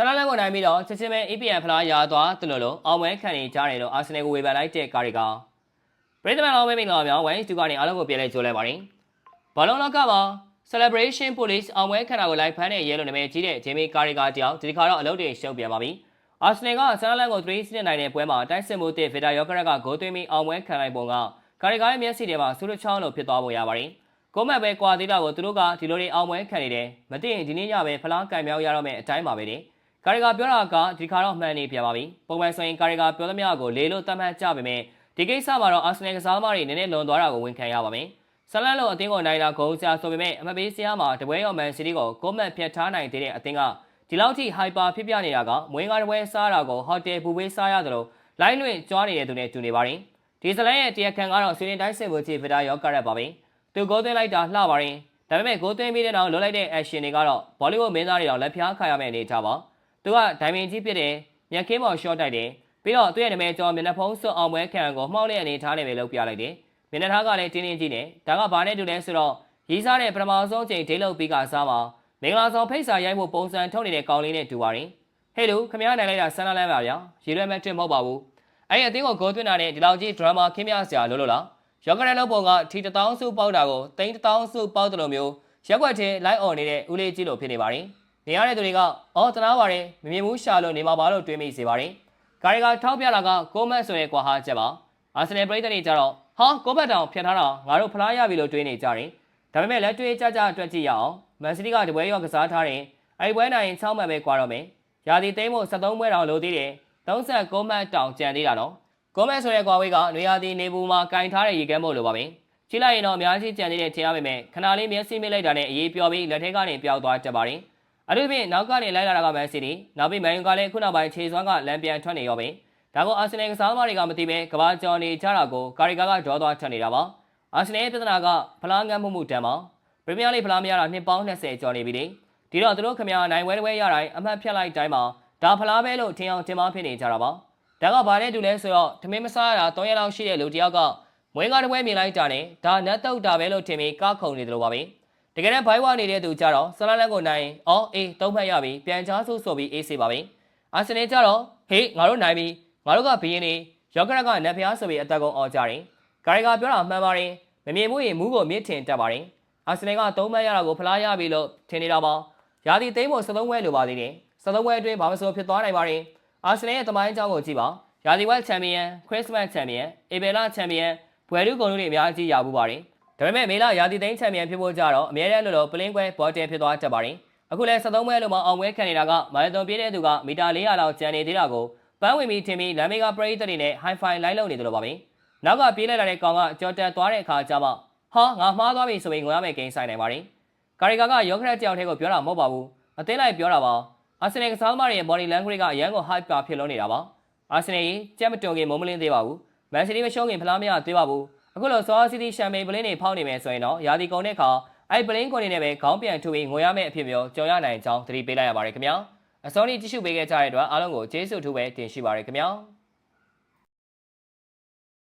ဆလာလန်ကိုနိုင်ပြီးတော့ချက်ချင်းပဲ APN ဖလားရသွားတယ်လို့အောင်ပွဲခံနေကြတယ်လို့အာဆင်နယ်ကိုဝေဖန်လိုက်တဲ့ကားတွေကပရိသတ်များမင်္ဂလာပါဝိုင်းတူကနေအားလုံးကိုပြန်လဲကြိုးလဲပါတယ်ဘောလုံးလောကမှာ Celebration Police အောင်ပွဲခံတာကိုလိုက်ဖမ်းတဲ့ရဲလို့နာမည်ကြီးတဲ့ဂျေမီကာရီကာတယောက်ဒီခါတော့အလုပ်တွေရှုပ်ပြန်ပါပြီအာဆင်နယ်ကဆလာလန်ကို3-0နိုင်တဲ့ပွဲမှာတိုက်စစ်မှုတဲ့ဗီတာယောကရက်ကဂိုးသွင်းပြီးအောင်ပွဲခံလိုက်ပုံကကာရီကာရဲ့မျက်စိထဲမှာဆူရချောင်းလို့ဖြစ်သွားပုံရပါတယ်ကိုမတ်ပဲကွာသေးတာကိုသူတို့ကဒီလိုတွေအောင်ပွဲခံနေတယ်မသိရင်ဒီနေ့ညပဲဖလားကန်မြောက်ရတော့မယ်အတိုင်းပါပဲတဲ့ကာရီကာပြောတာကဒီခါတော့မှန်နေပြန်ပါပြီပုံမှန်ဆိုရင်ကာရီကာပြောသမျှကိုလေးလို့သတ်မှတ်ကြပေမဲ့ဒီကိစ္စမှာတော့အာဆင်နယ်ကစားသမားတွေနည်းနည်းလွန်သွားတာကိုဝန်ခံရပါမယ်ဆလန်လိုအသင်းကိုနိုင်တာဂိုးစရာဆိုပေမဲ့အမပေးစရာမှာတပွဲရောမန်စီးတီးကိုကိုမတ်ဖြတ်ထားနိုင်တဲ့အသင်းကဒီလောက်ထိဟိုက်ပါဖြစ်ပြနေတာကမွေးကားတပွဲစားတာကိုဟိုတယ်ဘူဝေးစားရတယ်လို့လိုင်းလွင့်ကြွားနေတဲ့သူနဲ့တူနေပါတယ်ဒီဇလန်ရဲ့တရားခံကတော့ဆွေးနွေးတိုင်းစစ်ဘူးချီဗီတာယောကရက်ပါပဲသူဂိုးသွင်းလိုက်တာလှပါတယ်ဒါပေမဲ့ဂိုးသွင်းပြီးတဲ့နောက်လွတ်လိုက်တဲ့ action တွေကတော့ဘောလီဝုဒ်မင်းသားတွေတော့လက်ဖျားခါရမယ့်အနေထားပါသူကဒိုင်မင်ကြီးဖြစ်တယ်မြက်ခင်းပေါ် short တိုက်တယ်ပြီးတော့သူ့ရဲ့နာမည်ကျော်မျက်နှာဖုံးစွပ်အောင်ပွဲခံကိုမှောက်တဲ့အနေထားနဲ့ပဲလုပ်ပြလိုက်တယ်မျက်နှာထားကလည်းတင်းတင်းကြီးနဲ့ဒါကဘာနဲ့တူလဲဆိုတော့ရီးစားတဲ့ပထမဆုံးချိန်ဒိတ်လုပ်ပြီးကစားမှာမင်္ဂလာဆောင်ဖိတ်စာရိုက်ဖို့ပုံစံထုတ်နေတဲ့ကောင်လေးနဲ့တူပါတယ်ဟေးလူခမရနိုင်လိုက်တာဆန်းလန်းပါဗျာရေရွယ်မဲ့တင်မဟုတ်ပါဘူးအဲ့ဒီအသင်းကိုဂိုးသွင်းတာနဲ့ဒီလောက်ကြီးဒရာမာခင်းပြစရာလို့လားရောကရက်လုံးပုံကထီ1000စုပေါက်တာကို3000စုပေါက်တယ်လို့မျိုးရက်ွက်ထဲလိုက်អော်နေတဲ့ဦးလေးကြီးလိုဖြစ်နေပါတယ်နေရတဲ့သူတွေကအော်တနာပါတယ်မမြင်ဘူးရှာလို့နေမှာပါလို့တွေးမိစေပါတယ်ကာရီကာထောက်ပြတာကကိုမတ်ဆိုရဲကွာဟာချက်ပါအာဆင်နယ်ပရိသတ်တွေကြတော့ဟာကိုဘတ်တောင်ဖျက်ထားတာငါတို့ဖလားရပြီလို့တွေးနေကြတယ်ဒါပေမဲ့လက်တွေ့ကြကြအတွက်ကြည့်ရအောင်မန်စီးတီးကတပွဲရောကစားထားတယ်အဲ့ပွဲနိုင်6မှတ်ပဲကွာတော့မယ်ရာသီသိမ်းဖို့73ပွဲတောင်လိုသေးတယ်39မှတ်တောင်ကျန်သေးတာနော်ကိုမတ်ဆိုရဲကွာဝေးကနွေရာသီနေပူမှာကင်ထားတဲ့ရေကမ်းမို့လိုပါပဲကြည့်လိုက်ရင်တော့အများကြီးကြံနေတဲ့ထင်ရပေမဲ့ခဏလေးမျက်စိမိလိုက်တာနဲ့အေးပျော်ပြီးလက်ထဲကနေပျောက်သွားတတ်ပါတယ်အထူးဖြင့်နောက်ကနေလိုက်လာတာကမန်စီးတီးနောက်ပြီးမန်ယူကလည်းခုနောက်ပိုင်းခြေစွမ်းကလမ်းပြန်ထွက်နေရောပဲဒါကိုအာဆင်နယ်ကစားသမားတွေကမသိပဲကဘာကျော်နေကြတာကိုကာရီကာကဒေါ်သွားထပ်နေတာပါအာဆင်နယ်ရဲ့ပြဿနာကဖလားငန်းမှုတန်းပါပရီးမီးယားလိဖလားမရတာနှစ်ပေါင်း20ကျော်နေပြီလေဒီတော့သူတို့ခမရနိုင်ဝဲတပွဲရတိုင်းအမှတ်ဖြတ်လိုက်တိုင်းမှာဒါဖလားပဲလို့ထင်အောင်ထင်မှားဖြစ်နေကြတာပါဒါကဘာနဲ့တူလဲဆိုတော့ထမင်းမစားရတာ3ရက်လောက်ရှိတဲ့လူတယောက်ကမွေးကားတပွဲမြင်လိုက်တာနဲ့ဒါနတ်တုတ်တာပဲလို့ထင်ပြီးကခုန်နေတယ်လို့ပါပဲတကယ်တမ်းဘိုင်းဝါနေတဲ့သူကြတော့ဆလာလန်ကိုနိုင်အော်အေး3မှတ်ရပြီပြန်ချားဆိုးဆိုပြီးအေးစေးပါပဲအာဆင်နယ်ကြတော့ဟေးငါတို့နိုင်ပြီငါတို့ကဘီရင်နေရောကရက်ကနတ်ဖျားဆိုပြီးအသက်ကုန်အောင်ကြတယ်ကာရီကာပြောတာမှန်ပါတယ်မမြင်ဘူးရင်မူးကိုမြင့်ထင်တတ်ပါတယ်အာဆင်နယ်က3မှတ်ရတာကိုဖလားရပြီလို့ထင်နေတာပါရာသီသိမ်းဖို့73ပွဲလိုပါသေးတယ်73ပွဲအတွင်းဘာမှမဆိုဖြစ်သွားနိုင်ပါတယ်အာဆင်နယ်ရဲ့တမိုင်းအကြောင်းကိုကြည့်ပါရာသီဝက်ချန်ပီယံခရစ်စမတ်ချန်ပီယံအေဘယ်လာချန်ပီယံဘွယ်လူကုန်တို့တွေအများကြီးရပူပါတယ်ဒါပေမဲ့မေလာရာသီသိမ်းချန်ပီယံဖြစ်ဖို့ကြတော့အများနဲ့လို့ပလင်းကွဲဘော်တယ်ဖြစ်သွားတတ်ပါတယ်အခုလဲ73ပွဲလို့မှအောင်ပွဲခံနေတာကမာရသွန်ပြေးတဲ့သူကမီတာ400လောက်ကျန်နေသေးတာကိုပန်းဝင်ပြီးထင်ပြီးလမ်းမေကပရိသတ်တွေနဲ့ Hi-Fi လိုက်လုံနေတယ်လို့ပါပဲ။နောက်ကပြေးလိုက်လာတဲ့ကောင်ကကြော်တက်သွားတဲ့အခါကျမှဟာငါမှားသွားပြီဆိုပြီးငွေရမယ့်ဂိမ်းဆိုင်နိုင်ပါတယ်။ကာရီကာကယောဂရက်ကြောင်ထဲကိုပြောတာမဟုတ်ပါဘူး။အသေးလိုက်ပြောတာပါ။အာဆင်နယ်ကစားသမားတွေရဲ့ body language ကအရန်ကို hyper ဖြစ်လုံးနေတာပါ။အာဆင်နယ်ကြက်မတွန်ခင်မုံမလင်းသေးပါဘူး။မန်စီးတီးမရှုံးခင်ဖလားမရသေးပါဘူး။အခုလိုဆော်စီးတီးရှမ်ပိန်ပလင်းတွေဖောက်နေမယ်ဆိုရင်တော့ရာသီကုန်တဲ့အခါအဲ့ပလင်းကွန်တွေနဲ့ပဲခေါင်းပြန်ထူပြီးငွေရမယ့်အဖြစ်မျိုးကြုံရနိုင်ကြောင်းသတိပေးလိုက်ရပါတယ်ခင်ဗျာ။အစောနေ့ကြည့်ရှုပေးခဲ့ကြတဲ့အတွက်အားလုံးကိုကျေးဇူးထူးပဲတင်ရှိပါရခင်ဗျာ။